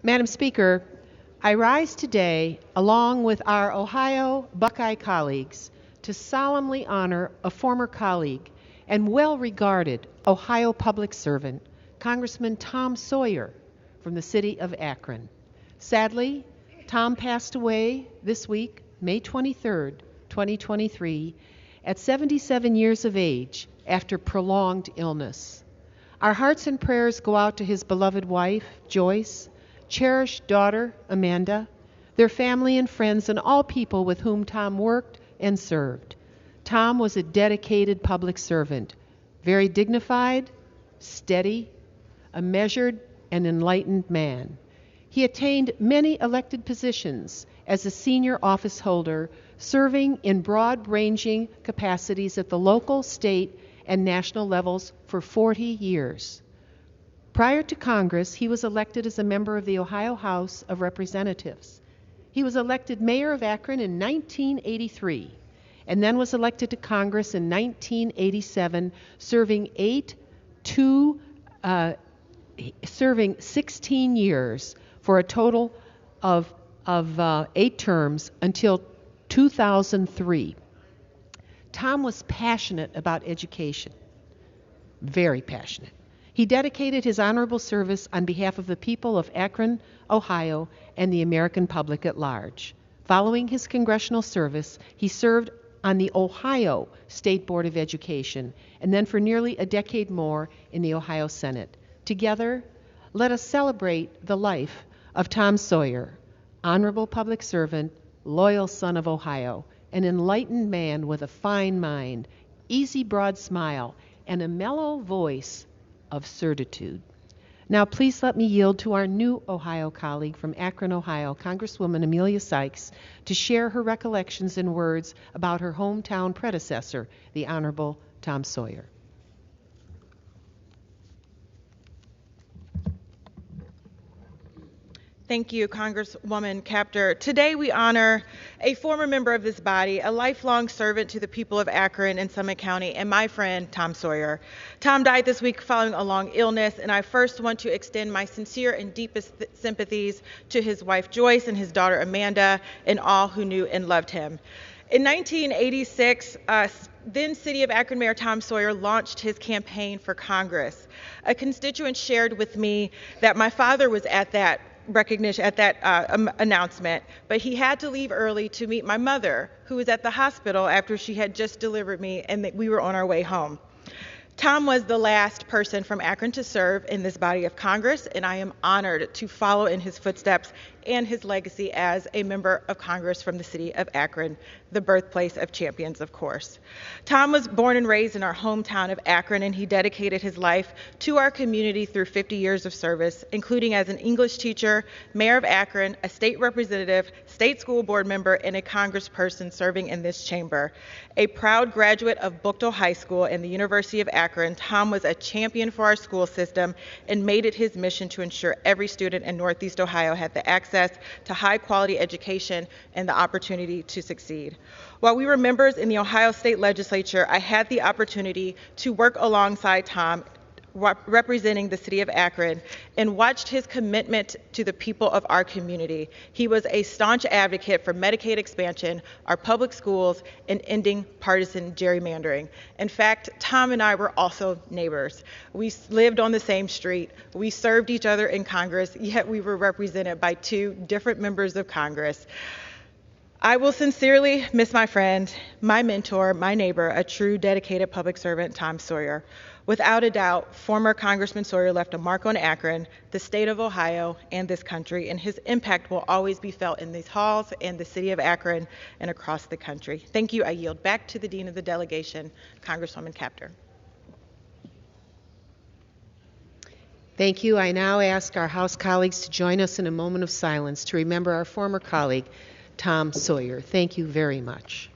Madam Speaker, I rise today, along with our Ohio Buckeye colleagues, to solemnly honor a former colleague and well-regarded Ohio public servant, Congressman Tom Sawyer, from the city of Akron. Sadly, Tom passed away this week, May 23rd, 2023, at 77 years of age after prolonged illness. Our hearts and prayers go out to his beloved wife, Joyce, cherished daughter, Amanda, their family and friends, and all people with whom Tom worked and served. Tom was a dedicated public servant, very dignified, steady, a measured and enlightened man. He attained many elected positions as a senior office holder, serving in broad-ranging capacities at the local, state, and national levels for 40 years. Prior to Congress, he was elected as a member of the Ohio House of Representatives. He was elected mayor of Akron in 1983 and then was elected to Congress in 1987, serving 16 years for a total of 8 terms until 2003. Tom was passionate about education, very passionate. He dedicated his honorable service on behalf of the people of Akron, Ohio, and the American public at large. Following his congressional service, he served on the Ohio State Board of Education, and then for nearly a decade more in the Ohio Senate. Together, let us celebrate the life of Tom Sawyer, honorable public servant, loyal son of Ohio, an enlightened man with a fine mind, easy broad smile, and a mellow voice of certitude. Now please let me yield to our new Ohio colleague from Akron, Ohio, Congresswoman Amelia Sykes, to share her recollections and words about her hometown predecessor, the Honorable Tom Sawyer. Thank you, Congresswoman Capter. Today we honor a former member of this body, a lifelong servant to the people of Akron and Summit County, and my friend, Tom Sawyer. Tom died this week following a long illness, and I first want to extend my sincere and deepest sympathies to his wife, Joyce, and his daughter, Amanda, and all who knew and loved him. In 1986, then City of Akron Mayor Tom Sawyer launched his campaign for Congress. A constituent shared with me that my father was at that announcement, but he had to leave early to meet my mother, who was at the hospital after she had just delivered me, and that we were on our way home. Tom was the last person from Akron to serve in this body of Congress, and I am honored to follow in his footsteps and his legacy as a member of Congress from the city of Akron, the birthplace of champions, of course. Tom was born and raised in our hometown of Akron, and he dedicated his life to our community through 50 years of service, including as an English teacher, mayor of Akron, a state representative, state school board member, and a congressperson serving in this chamber. A proud graduate of Buchtel High School and the University of Akron, Tom was a champion for our school system and made it his mission to ensure every student in Northeast Ohio had the access to high-quality education and the opportunity to succeed. While we were members in the Ohio State Legislature, I had the opportunity to work alongside Tom representing the city of Akron and watched his commitment to the people of our community. He was a staunch advocate for Medicaid expansion, our public schools, and ending partisan gerrymandering. In fact, Tom and I were also neighbors. We lived on the same street. We served each other in Congress, yet we were represented by 2 different members of Congress. I will sincerely miss my friend, my mentor, my neighbor, a true dedicated public servant, Tom Sawyer. Without a doubt, former Congressman Sawyer left a mark on Akron, the state of Ohio, and this country, and his impact will always be felt in these halls and the city of Akron and across the country. Thank you. I yield back to the Dean of the Delegation, Congresswoman Capter. Thank you. I now ask our House colleagues to join us in a moment of silence to remember our former colleague, Tom Sawyer. Thank you very much.